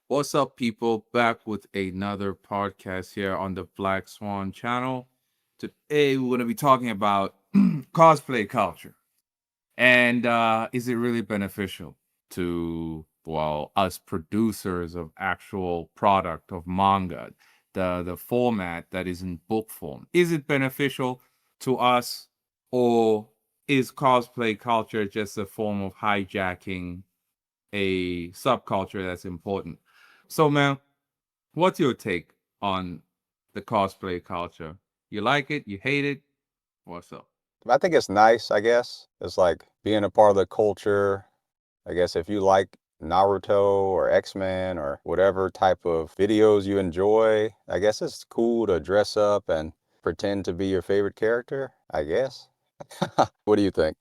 What's up, people? Back with another podcast here on the Black Swan channel. Today, we're going to be talking about cosplay culture. And is it really beneficial to, well, us producers of actual product of manga, the format that is in book form? Is it beneficial to us, or is cosplay culture just a form of hijacking a subculture that's important? So, man, what's your take on the cosplay culture? You like it? You hate it? What's up? I think it's nice, I guess. It's like being a part of the culture. I guess if you like Naruto or X-Men or whatever type of videos you enjoy, I guess it's cool to dress up and pretend to be your favorite character, I guess. What do you think?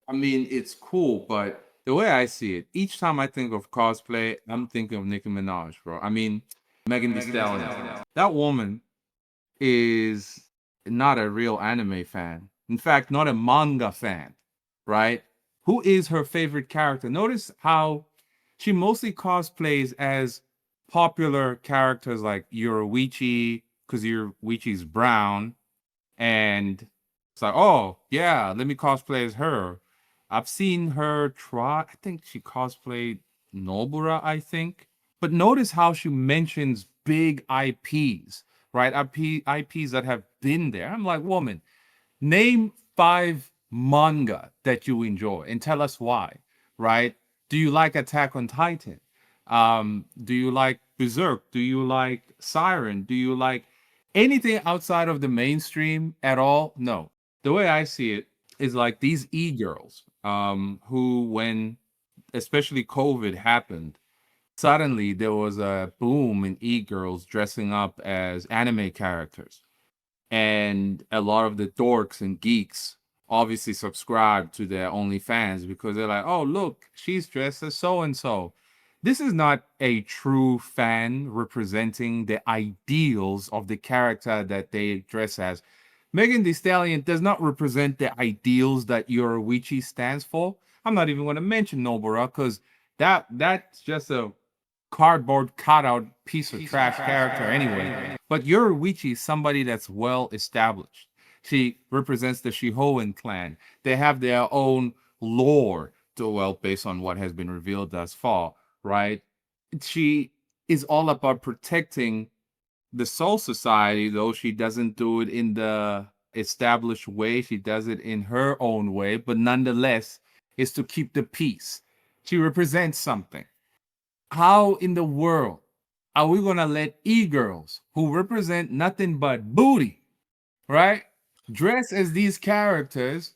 I mean, it's cool, but the way I see it, each time I think of cosplay, I'm thinking of Nicki Minaj, bro. I mean, Megan Thee Stallion. That woman is not a real anime fan. In fact, not a manga fan, right? Who is her favorite character? Notice how she mostly cosplays as popular characters like Yoruichi, because Yoruichi's brown, and it's like, oh yeah, let me cosplay as her. I've seen her try. I think she cosplayed Nobura, I think. But notice how she mentions big IPs, right? IPs that have been there. I'm like, woman, name five manga that you enjoy and tell us why, right? Do you like Attack on Titan? Do you like Berserk? Do you like Siren? Do you like anything outside of the mainstream at all? No. The way I see it is like these e-girls, who, when especially COVID happened, suddenly there was a boom in e-girls dressing up as anime characters, and a lot of the dorks and geeks obviously subscribe to their OnlyFans because they're like, oh, look, she's dressed as so and so. This is not a true fan representing the ideals of the character that they dress as. Megan Thee Stallion does not represent the ideals that Yoruichi stands for. I'm not even going to mention Nobara because that's just a cardboard cutout piece of trash character anyway. But Yoruichi is somebody that's well established. She represents the Shihoan clan. They have their own lore, to, well, based on what has been revealed thus far, right? She is all about protecting the Soul Society, though she doesn't do it in the established way. She does it in her own way, but nonetheless, is to keep the peace. She represents something. How in the world are we gonna let e-girls who represent nothing but booty, right, dress as these characters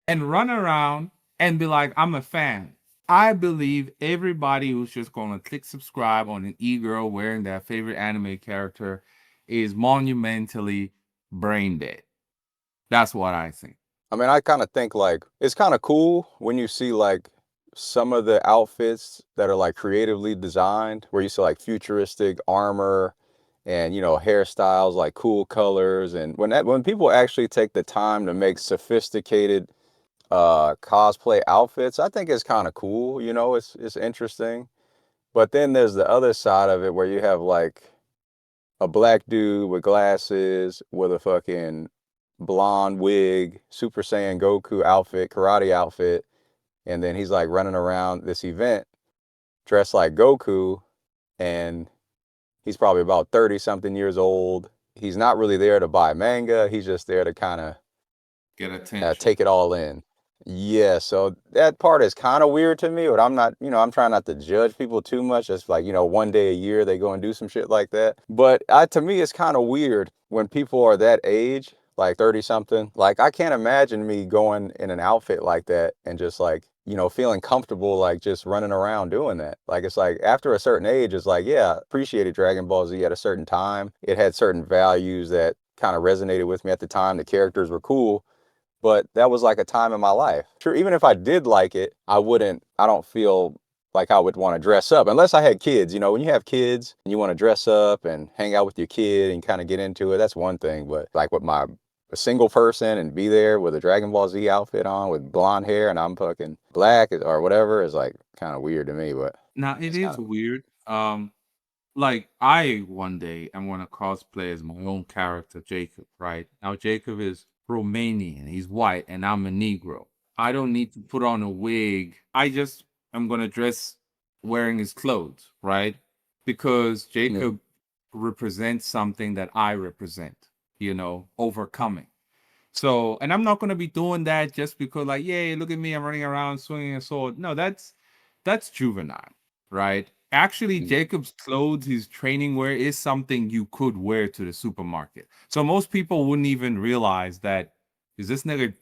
and run around and be like, I'm a fan? I believe everybody who's just gonna click subscribe on an e-girl wearing their favorite anime character is monumentally brain dead. That's what I think. I mean, I kind of think like it's kind of cool when you see like some of the outfits that are like creatively designed, where you see like futuristic armor and hairstyles, like cool colors, and when people actually take the time to make sophisticated cosplay outfits, I think it's kind of cool. It's interesting. But then there's the other side of it where you have like a black dude with glasses with a fucking blonde wig, Super Saiyan Goku outfit, karate outfit, and then he's like running around this event dressed like Goku, and he's probably about 30 something years old. He's not really there to buy manga, he's just there to kind of Get attention. take it all in. Yeah, so that part is kind of weird to me, but I'm not, I'm trying not to judge people too much. It's like, one day a year they go and do some shit like that. But to me, it's kind of weird when people are that age, like 30 something. Like, I can't imagine me going in an outfit like that and just like, feeling comfortable, like just running around doing that. Like, it's like after a certain age, it's like, yeah, appreciated Dragon Ball Z at a certain time. It had certain values that kind of resonated with me at the time. The characters were cool, but that was like a time in my life. Sure, even if I did like it, I don't feel like I would want to dress up unless I had kids. When you have kids and you want to dress up and hang out with your kid and kind of get into it, that's one thing. But like with my a single person and be there with a Dragon Ball Z outfit on with blonde hair and I'm fucking black or whatever is like kind of weird to me, but Now it it's kind is of weird. like I one day I'm gonna cosplay as my own character, Jacob, right? Now Jacob is Romanian, he's white, and I'm a Negro. I don't need to put on a wig. I just am gonna dress wearing his clothes, right? Because Yeah. Jacob represents something that I represent, overcoming. So, and I'm not going to be doing that just because, like, yay, look at me, I'm running around swinging a sword. No, that's juvenile, right? Actually, Mm. Jacob's clothes, his training wear is something you could wear to the supermarket. So most people wouldn't even realize that is this nigga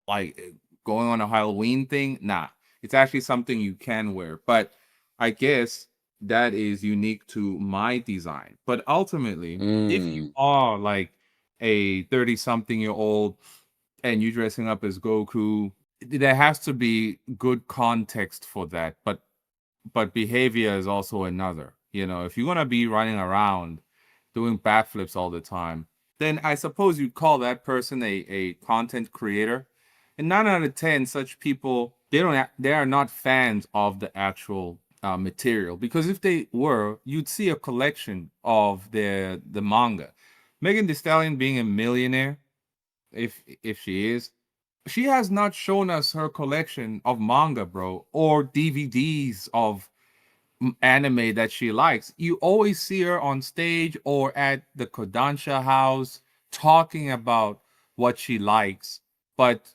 like going on a Halloween thing? Nah, it's actually something you can wear. But I guess that is unique to my design. But ultimately, if you Mm. are like a 30 something year old and you dressing up as Goku, there has to be good context for that. But behavior is also another. If you're gonna be running around doing backflips all the time, then I suppose you'd call that person a content creator. And 9 out of 10, such people they are not fans of the actual material, because if they were, you'd see a collection of the manga. Megan Thee Stallion being a millionaire, if she has not shown us her collection of manga, bro, or DVDs of anime that she likes. You always see her on stage or at the Kodansha house talking about what she likes, but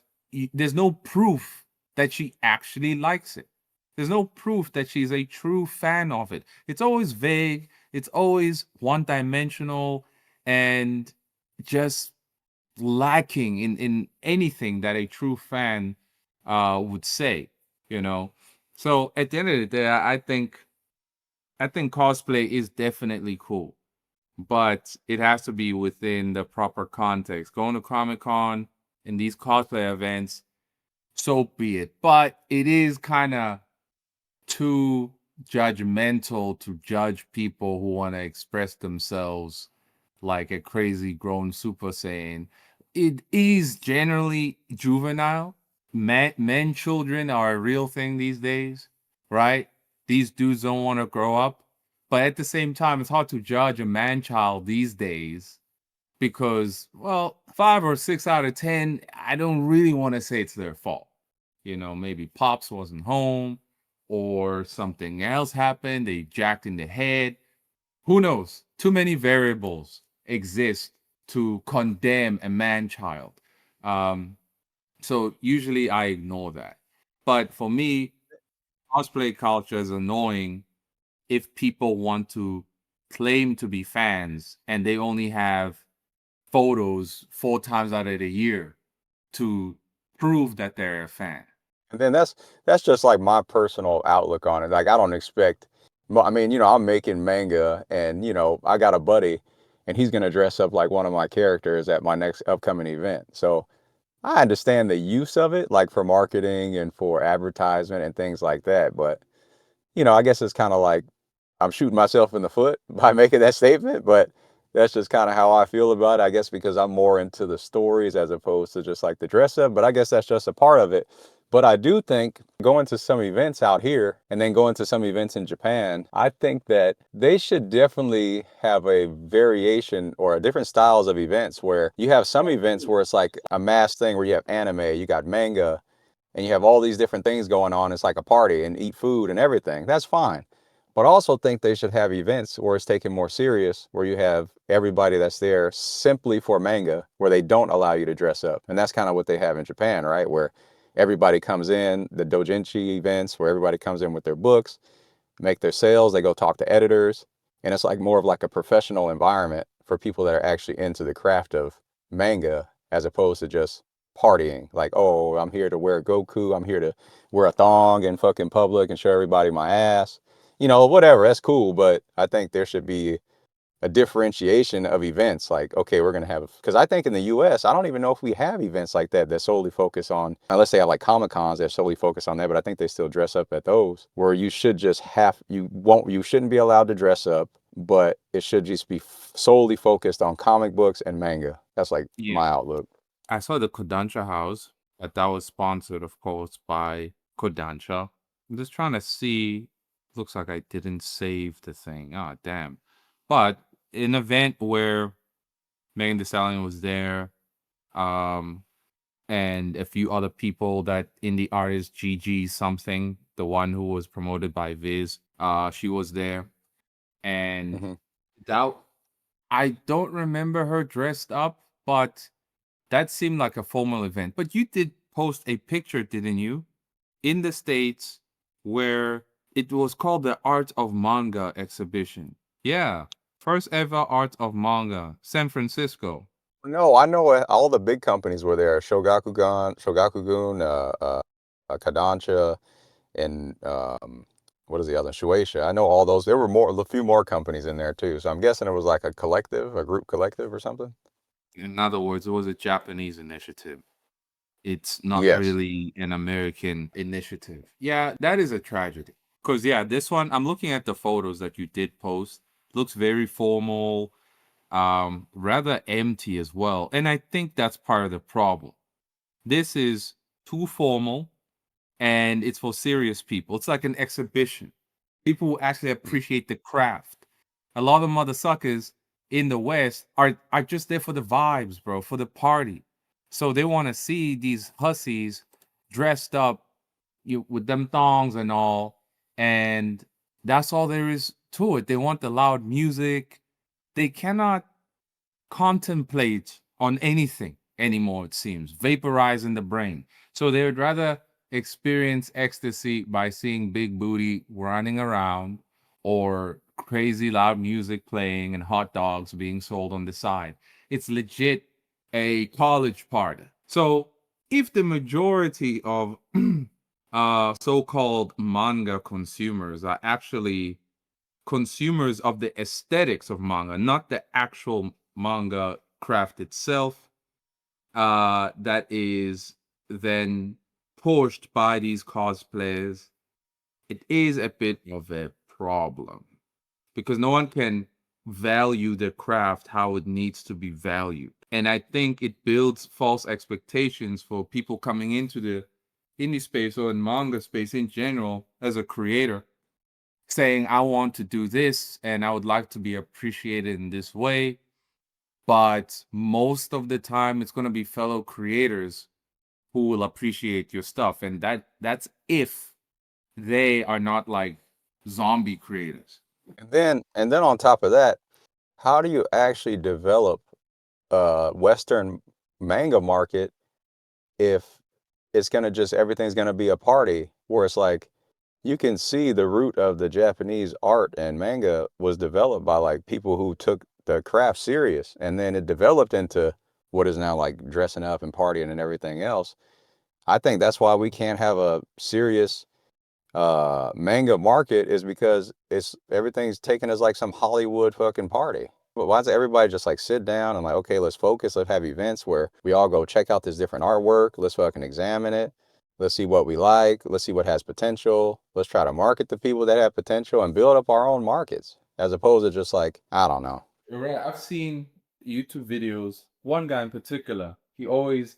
there's no proof that she actually likes it. There's no proof that she's a true fan of it. It's always vague, it's always one dimensional, and just lacking in anything that a true fan would say, you know. So at the end of the day, I think cosplay is definitely cool, but it has to be within the proper context. Going to Comic Con and these cosplay events, so be it. But it is kind of too judgmental to judge people who want to express themselves like a crazy grown Super Saiyan. It is generally juvenile. Men children are a real thing these days, right? These dudes don't want to grow up. But at the same time, it's hard to judge a man child these days because, well, 5 or 6 out of 10, I don't really want to say it's their fault. Maybe Pops wasn't home or something else happened. They jacked in the head. Who knows? Too many variables exist to condemn a man child. Um, so usually I ignore that. But for me, cosplay culture is annoying if people want to claim to be fans and they only have photos 4 times out of the year to prove that they're a fan. And then that's just like my personal outlook on it. Like I don't expect, I mean, I'm making manga, and I got a buddy, and he's gonna dress up like one of my characters at my next upcoming event. So I understand the use of it, like for marketing and for advertisement and things like that. But I guess it's kind of like I'm shooting myself in the foot by making that statement, but that's just kind of how I feel about it. I guess because I'm more into the stories as opposed to just like the dress up, but I guess that's just a part of it. But I do think going to some events out here and then going to some events in Japan, I think that they should definitely have a variation or a different styles of events where you have some events where it's like a mass thing where you have anime, you got manga, and you have all these different things going on. It's like a party and eat food and everything. That's fine. But I also think they should have events where it's taken more serious, where you have everybody that's there simply for manga, where they don't allow you to dress up. And that's kind of what they have in Japan, right? Where everybody comes in, the doujinshi events, where everybody comes in with their books, make their sales, they go talk to editors, and it's like more of like a professional environment for people that are actually into the craft of manga as opposed to just partying. Like, oh, I'm here to wear Goku, I'm here to wear a thong in fucking public and show everybody my ass. Whatever, that's cool, but I think there should be a differentiation of events. Like, okay, we're going to have, because I think in the US, I don't even know if we have events like that that solely focus on, unless they have like Comic Cons that solely focus on that, but I think they still dress up at those, where you should just you shouldn't be allowed to dress up, but it should just be solely focused on comic books and manga. That's like Yeah. my outlook. I saw the Kodansha house, that was sponsored, of course, by Kodansha. I'm just trying to see Looks like I didn't save the thing. Ah, damn. But an event where Megan Thee Stallion was there, um, and a few other people, that indie artist GG something, the one who was promoted by Viz, she was there. And Hmm. that, I don't remember her dressed up, but that seemed like a formal event. But you did post a picture, didn't you? In the States, where it was called the Art of Manga exhibition. Yeah. First ever Art of Manga, San Francisco. No, I know all the big companies were there. Shogakugun, Kodansha, and what is the other? Shueisha. I know all those. There were a few more companies in there too. So I'm guessing it was like a collective, a group collective or something. In other words, it was a Japanese initiative. It's not Yes. really an American initiative. Yeah, that is a tragedy. Because, yeah, this one, I'm looking at the photos that you did post. Looks very formal, rather empty as well. And I think that's part of the problem. This is too formal, and it's for serious people. It's like an exhibition. People who actually Mm. appreciate the craft. A lot of mother suckers in the West are just there for the vibes, bro, for the party. So they want to see these hussies dressed up, with them thongs and all, and that's all there is to it. They want the loud music. They cannot contemplate on anything anymore, it seems, vaporizing the brain. So they would rather experience ecstasy by seeing big booty running around, or crazy loud music playing and hot dogs being sold on the side. It's legit a college party. So if the majority of so-called manga consumers are actually consumers of the aesthetics of manga, not the actual manga craft itself, that is then pushed by these cosplayers, it is a bit of a problem, because no one can value the craft how it needs to be valued. And I think it builds false expectations for people coming into the indie space or in manga space in general as a creator, saying, I want to do this and I would like to be appreciated in this way. But most of the time, it's going to be fellow creators who will appreciate your stuff. And that's if they are not like zombie creators. And then on top of that, how do you actually develop a Western manga market if it's gonna just everything's gonna be a party where it's like you can see the root of the Japanese art and manga was developed by like people who took the craft serious, and then it developed into what is now like dressing up and partying and everything else. I think that's why we can't have a serious manga market, is because it's everything's taken as like some Hollywood fucking party. But why doesn't everybody just like sit down and like, okay, let's focus, let's have events where we all go check out this different artwork, let's fucking examine it, let's see what we like, let's see what has potential, let's try to market the people that have potential and build up our own markets, as opposed to just like, I don't know. Right. I've seen YouTube videos. One guy in particular, he always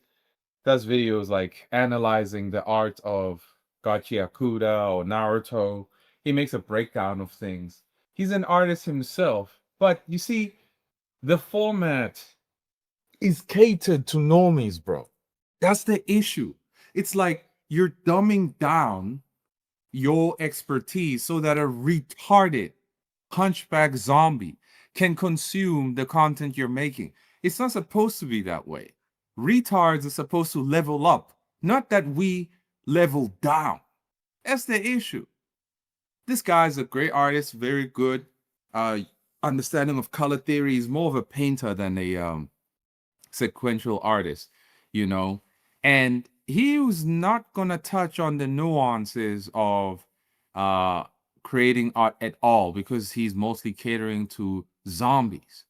does videos like analyzing the art of Gachiakuda or Naruto. He makes a breakdown of things. He's an artist himself, but you see, the format is catered to normies, bro. That's the issue. It's like you're dumbing down your expertise so that a retarded hunchback zombie can consume the content you're making. It's not supposed to be that way. Retards are supposed to level up, not that we level down. That's the issue. This guy's a great artist, very good uh understanding of color theory. He's more of a painter than a sequential artist, you know. And he was not gonna touch on the nuances of uh creating art at all, because he's mostly catering to zombies,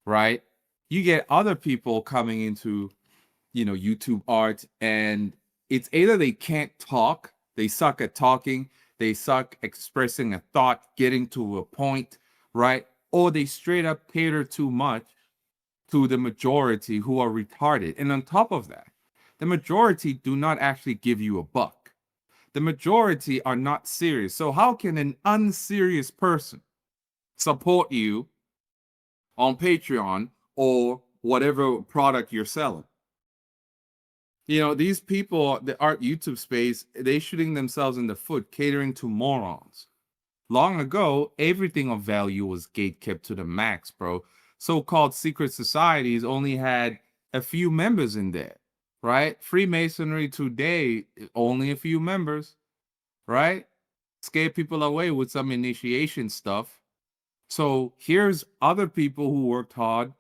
right? You get other people coming into, YouTube art, and it's either they can't talk, they suck at talking, they suck expressing a thought, getting to a point, right? Or they straight up cater too much to the majority who are retarded. And on top of that, the majority do not actually give you a buck. The majority are not serious. So how can an unserious person support you on Patreon or whatever product you're selling? You know, these people, the art YouTube space, they shooting themselves in the foot, catering to morons. Long ago, everything of value was gatekept to the max, bro. So-called secret societies only had a few members in there, right? Freemasonry today, only a few members, right? Scare people away with some initiation stuff. So here's other people who worked hard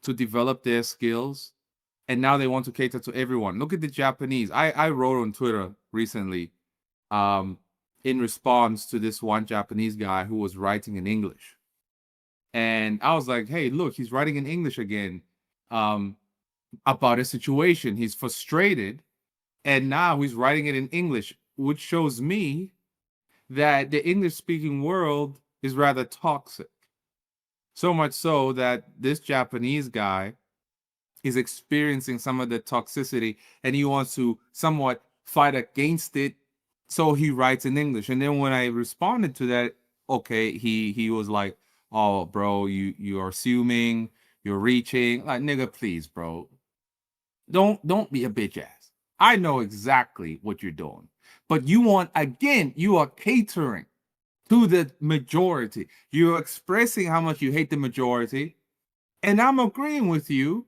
to develop their skills, and now they want to cater to everyone. Look at the Japanese. I wrote on Twitter recently, um, in response to this one Japanese guy who was writing in English. And I was like, hey, look, he's writing in English again, um, about a situation. He's frustrated, and now he's writing it in English, which shows me that the English speaking world is rather toxic. So much so that this Japanese guy is experiencing some of the toxicity and he wants to somewhat fight against it. So he writes in English. And then when I responded to that, okay, he was like, oh, bro, you're assuming, you're reaching. Like, nigga, please, bro. Don't be a bitch ass. I know exactly what you're doing. But you want, again, you are catering to the majority. You're expressing how much you hate the majority. And I'm agreeing with you.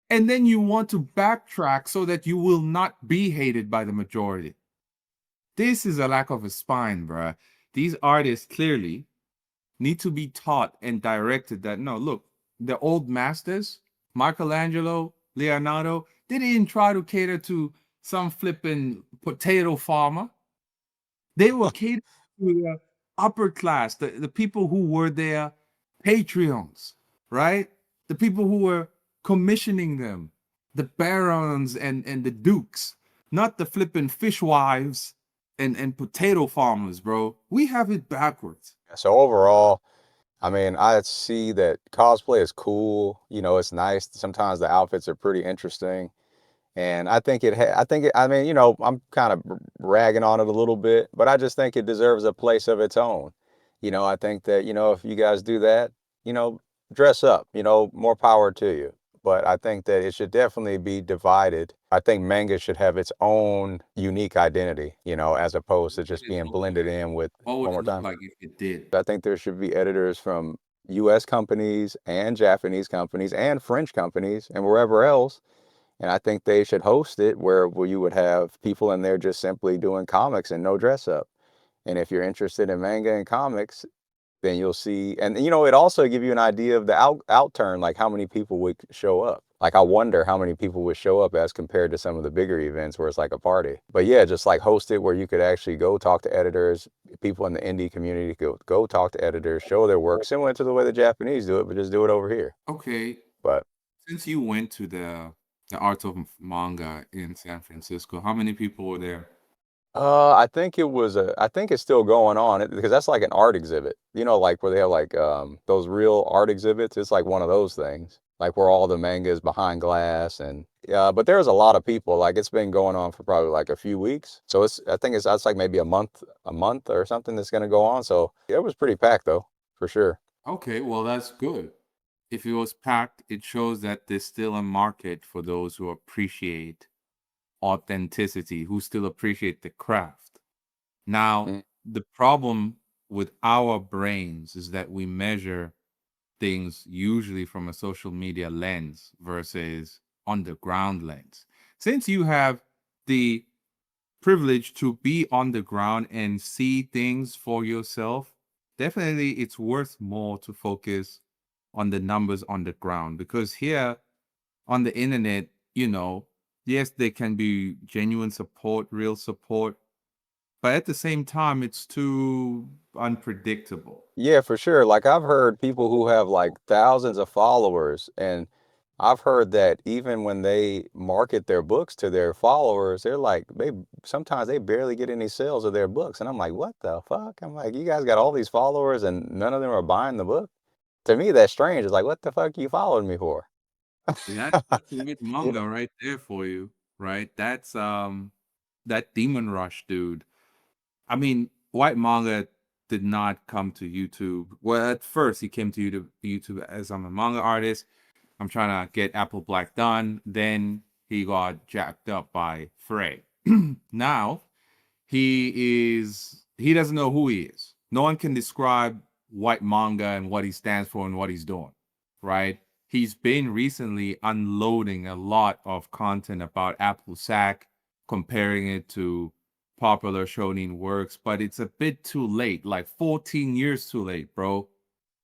And then you want to backtrack so that you will not be hated by the majority. This is a lack of a spine, bruh. These artists clearly need to be taught and directed that no, look, the old masters, Michelangelo, Leonardo, they didn't try to cater to some flipping potato farmer. They were catering to the upper class, the people who were their Patreons, right? The people who were commissioning them, the barons and the dukes, not the flipping fishwives and potato farmers, bro. We have it backwards. So overall, I mean, I see that cosplay is cool. You know, it's nice. Sometimes the outfits are pretty interesting. And I think I mean, you know, I'm kind of ragging on it a little bit, but I just think it deserves a place of its own. You know, I think that, you know, if you guys do that, you know, dress up, you know, more power to you. But I think that it should definitely be divided. I think manga should have its own unique identity, you know, as opposed to just It being look blended like? in with, What would one it more look time. like if it did? I think there should be editors from US companies and Japanese companies and French companies and wherever else. And I think they should host it where you would have people in there just simply doing comics and no dress up. And if you're interested in manga and comics, then you'll see. And you know, it also give you an idea of the outturn, like how many people would show up. Like I wonder how many people would show up as compared to some of the bigger events where it's like a party. But yeah, just like host it where you could actually go talk to editors, people in the indie community could go talk to editors, show their work, similar to the way the Japanese do it, but just do it over here. Okay, But since you went to the Art of Manga in San Francisco, how many people were there? I think I think it's still going on because that's like an art exhibit, you know, like where they have like those real art exhibits. It's like one of those things, like where all the manga is behind glass and yeah. But there's a lot of people. Like it's been going on for probably like a few weeks. So I think that's like maybe a month or something that's gonna go on. So it was pretty packed though, for sure. Okay, well, that's good. If it was packed, it shows that there's still a market for those who appreciate authenticity, who still appreciate the craft. Now, Mm. the problem with our brains is that we measure things usually from a social media lens versus underground lens. Since you have the privilege to be on the ground and see things for yourself, definitely it's worth more to focus on the numbers on the ground because here on the internet, you know, yes, there can be genuine support, real support, but at the same time, it's too unpredictable. Yeah, for sure. Like I've heard people who have like thousands of followers, and I've heard that even when they market their books to their followers, they're like they sometimes they barely get any sales of their books. And I'm like, what the fuck? I'm like, you guys got all these followers and none of them are buying the book? To me, that's strange. It's like, what the fuck you following me for? That's limit You manga know? right there for you, right? That's that Demon Rush dude. I mean, White Manga did not come to YouTube. Well, at first he came to YouTube as I'm a manga artist. I'm trying to get Apple Black done. Then he got jacked up by Frey. Now he doesn't know who he is. No one can describe White Manga and what he stands for and what he's doing, right? He's been recently unloading a lot of content about Apple Sack, comparing it to popular shonen works, but it's a bit too late, like 14 years too late, bro.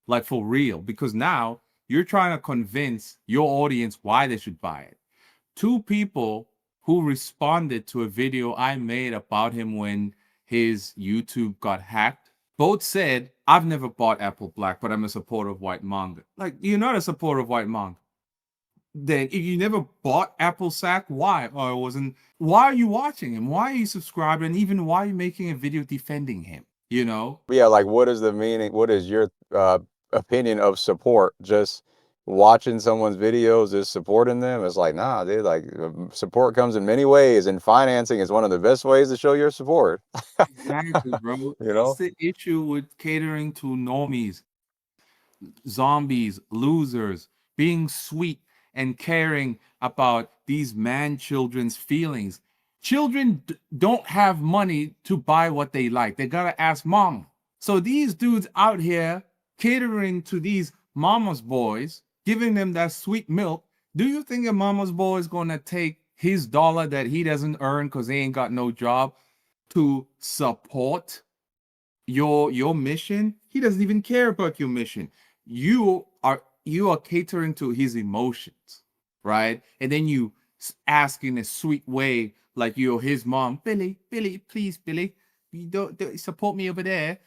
Like for real, because now you're trying to convince your audience why they should buy it. Two people who responded to a video I made about him when his YouTube got hacked both said, I've never bought Apple Black, but I'm a supporter of White Manga. Like, you're not a supporter of White Manga. Then if you never bought Apple Sack, why? Or it wasn't, why are you watching him? Why are you subscribed? And even why are you making a video defending him? You know? Yeah, like what is the meaning? What is your opinion of support? Just watching someone's videos is supporting them? It's like, nah, dude, like support comes in many ways, and financing is one of the best ways to show your support. Exactly, bro. You That's know? the issue with catering to normies, zombies, losers, being sweet and caring about these man children's feelings. Children don't have money to buy what they like. They gotta ask mom. So these dudes out here catering to these mama's boys, giving them that sweet milk. Do you think a mama's boy is gonna take his dollar that he doesn't earn because he ain't got no job to support your mission? He doesn't even care about your mission. You are catering to his emotions, right? And then you ask in a sweet way, like you're his mom. Billy, please, Billy, you don't support me over there.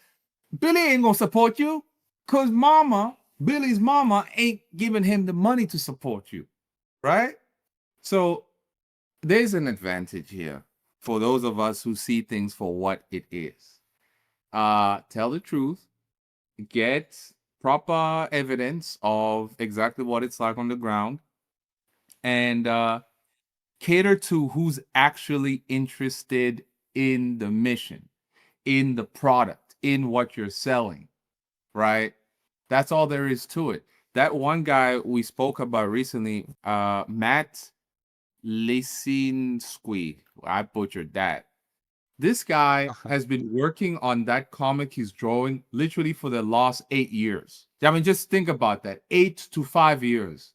Billy ain't gonna support you because Billy's mama ain't giving him the money to support you, right? So there's an advantage here for those of us who see things for what it is. Tell the truth, get proper evidence of exactly what it's like on the ground, and cater to who's actually interested in the mission, in the product, in what you're selling, right? That's all there is to it. That one guy we spoke about recently, Matt Lesinski, I butchered that. This guy has been working on that comic he's drawing literally for the last 8 years. I mean, just think about that, 8 to 5 years.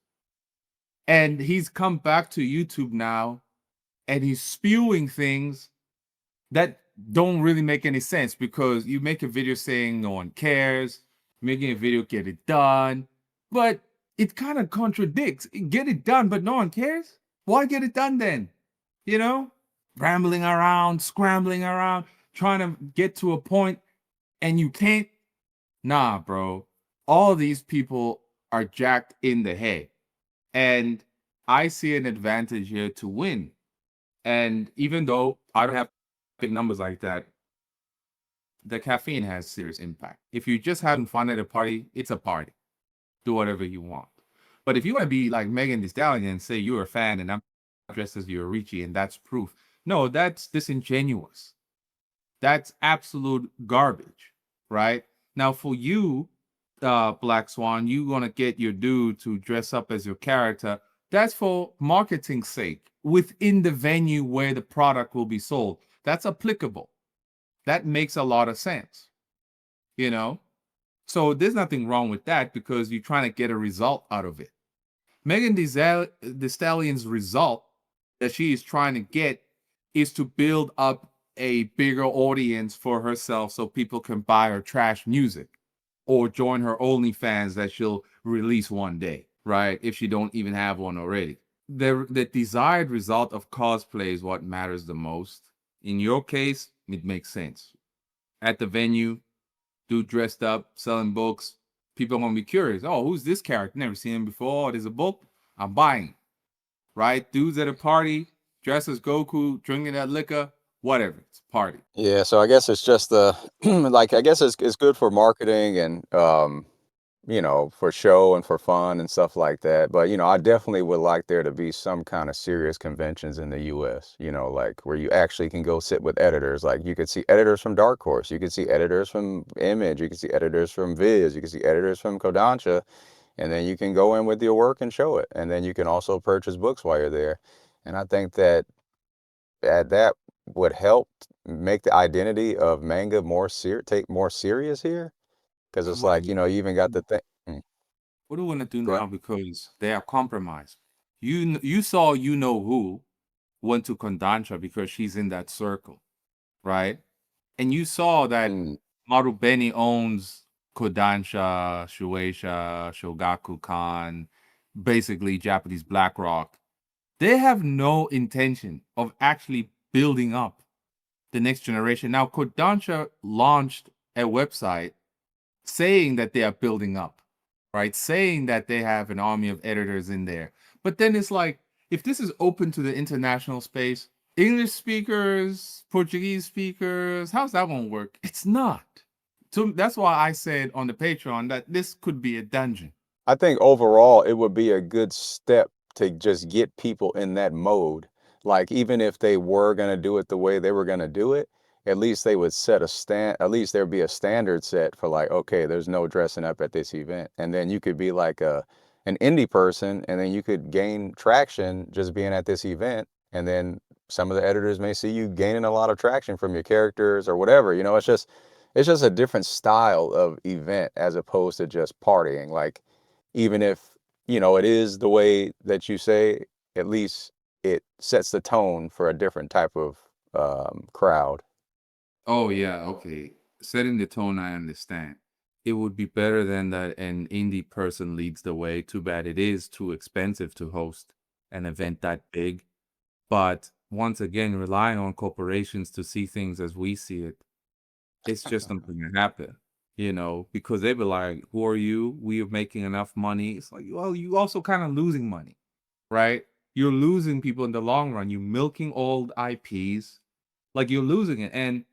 And he's come back to YouTube now and he's spewing things that don't really make any sense because you make a video saying no one cares, making a video, get it done, but it kind of contradicts. Get it done, but no one cares? Why get it done then? You know? Rambling around, scrambling around, trying to get to a point and you can't. Nah, bro. All these people are jacked in the head. And I see an advantage here to win. And even though I don't have big numbers like that, the caffeine has serious impact. If you're just having fun at a party, it's a party. Do whatever you want. But if you want to be like Megan Thee Stallion and say you're a fan and I'm dressed as Yorichi and that's proof, no, that's disingenuous. That's absolute garbage, right? Now, for you, Black Swan, you gonna get your dude to dress up as your character. That's for marketing's sake within the venue where the product will be sold. That's applicable. That makes a lot of sense, you know? So there's nothing wrong with that because you're trying to get a result out of it. Megan Thee Stallion's result that she is trying to get is to build up a bigger audience for herself so people can buy her trash music or join her OnlyFans that she'll release one day, right? If she don't even have one already. The desired result of cosplay is what matters the most. In your case, it makes sense. At the venue, dude dressed up, selling books. People are gonna be curious. Oh, who's this character? Never seen him before. There's a book. I'm buying. Right? Dudes at a party, dressed as Goku, drinking that liquor, whatever. It's a party. Yeah, so I guess it's just the like I guess it's good for marketing and for show and for fun and stuff like that. But, I definitely would like there to be some kind of serious conventions in the US, like where you actually can go sit with editors. Like you could see editors from Dark Horse, you could see editors from Image, you could see editors from Viz, you could see editors from Kodansha, and then you can go in with your work and show it. And then you can also purchase books while you're there. And I think that would help make the identity of manga take more serious here. Because I'm it's like, like, you even got the thing. what do we want to do Go ahead. now? Because they are compromised. You saw who went to Kondansha because she's in that circle, right? And you saw that Mm. Marubeni owns Kodansha, Shueisha, Shogakukan, basically Japanese BlackRock. They have no intention of actually building up the next generation. Now, Kodansha launched a website saying that they are building up, right? Saying that they have an army of editors in there. But then it's like, if this is open to the international space, English speakers, Portuguese speakers, how's that going to work? It's not. So that's why I said on the Patreon that this could be a dungeon. I think overall it would be a good step to just get people in that mode. Like even if they were going to do it the way they were going to do it, at least they would at least there'd be a standard set for like, okay, there's no dressing up at this event. And then you could be like an indie person and then you could gain traction just being at this event. And then some of the editors may see you gaining a lot of traction from your characters or whatever. It's just a different style of event as opposed to just partying. Like even if, it is the way that you say, at least it sets the tone for a different type of crowd. Oh, yeah, okay. Setting the tone, I understand. It would be better than that an indie person leads the way. Too bad it is too expensive to host an event that big. But once again, relying on corporations to see things as we see it, it's just not going to happen, because they be like, who are you? We are making enough money. It's like, well, you also kind of losing money, right? You're losing people in the long run. You're milking old IPs, like you're losing it. And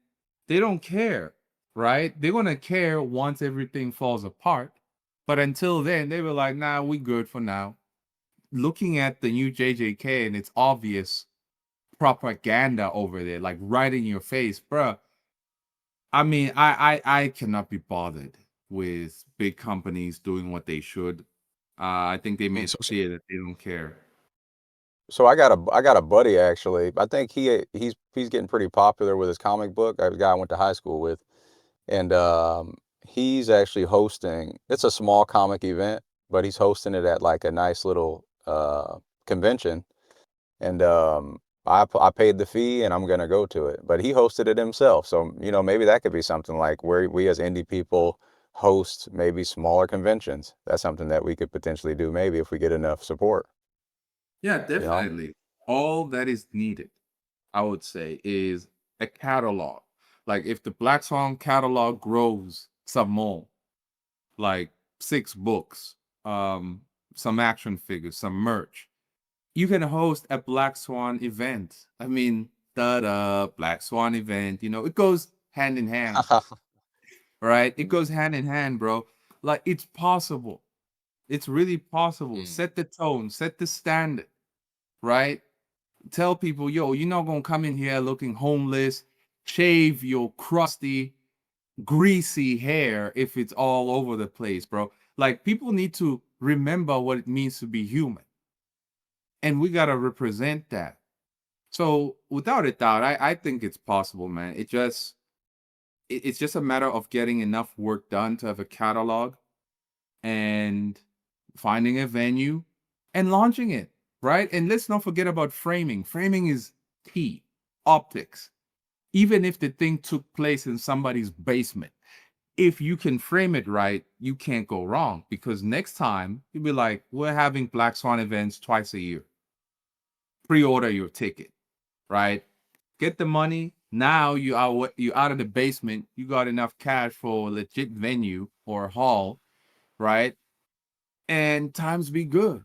they don't care, right? They're going to care once everything falls apart. But until then, they were like, nah, we good for now. Looking at the new JJK and it's obvious propaganda over there, like right in your face, bruh. I mean, I cannot be bothered with big companies doing what they should. I think they made So, it clear that they don't care. so I got a buddy actually. I think he's getting pretty popular with his comic book. A guy I went to high school with, and he's actually hosting. It's a small comic event, but he's hosting it at like a nice little convention. And I paid the fee and I'm gonna go to it. But he hosted it himself, so maybe that could be something like where we as indie people host maybe smaller conventions. That's something that we could potentially do maybe if we get enough support. Yeah, You know? definitely. All that is needed, I would say, is a catalog. Like if the Black Swan catalog grows some more, like 6 books, some action figures, some merch, you can host a Black Swan event. I mean, Black Swan event, it goes hand in hand, right? It goes hand in hand, bro. Like it's possible. It's really possible. Mm. Set the tone, set the standard, right? Tell people, yo, you're not gonna come in here looking homeless, shave your crusty, greasy hair if it's all over the place, bro. Like people need to remember what it means to be human. And we gotta represent that. So without a doubt, I think it's possible, man. It's just a matter of getting enough work done to have a catalog and finding a venue and launching it, right? And let's not forget about framing. Framing is key. Optics. Even if the thing took place in somebody's basement, if you can frame it right, you can't go wrong because next time you'll be like, we're having Black Swan events twice a year. Pre-order your ticket, right? Get the money. Now you out of the basement. You got enough cash for a legit venue or hall, right? And times be good,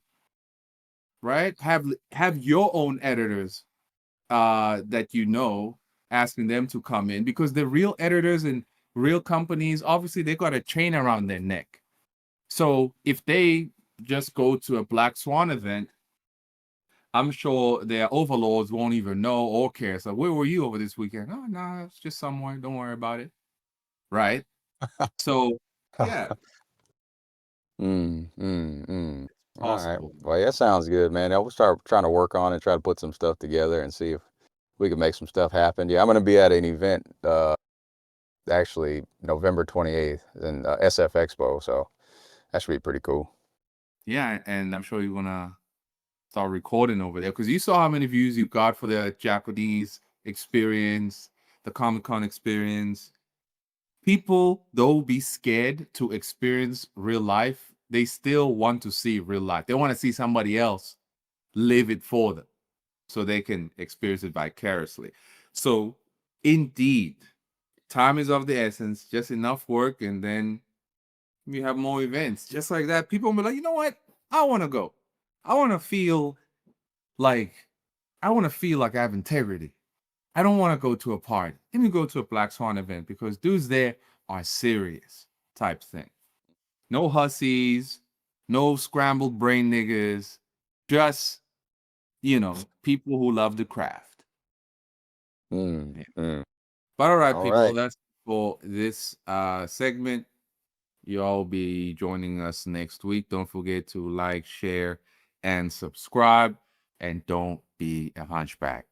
right? Have your own editors that asking them to come in because the real editors and real companies obviously they got a chain around their neck. So if they just go to a Black Swan event, I'm sure their overlords won't even know or care. So where were you over this weekend? Oh, no, it's just somewhere. Don't worry about it. Right? So yeah, All right. possible. Well, that sounds good, man. We'll start trying to work on it, try to put some stuff together and see if we can make some stuff happen. Yeah, I'm going to be at an event actually November 28th in SF Expo, so that should be pretty cool. Yeah, and I'm sure you're gonna start recording over there because you saw how many views you got for the Japanese experience, the Comic-Con experience. People, though, be scared to experience real life. They still want to see real life. They want to see somebody else live it for them so they can experience it vicariously. So, indeed, time is of the essence, just enough work, and then you have more events. Just like that, people will be like, you know what? I want to go. I want to feel like I have integrity. I don't want to go to a party. Let me go to a Black Swan event because dudes there are serious type thing. No hussies, no scrambled brain niggas, just, people who love the craft. Mm, Yeah. mm. But all right, All people, right. that's for this segment. You all be joining us next week. Don't forget to like, share, and subscribe. And don't be a hunchback.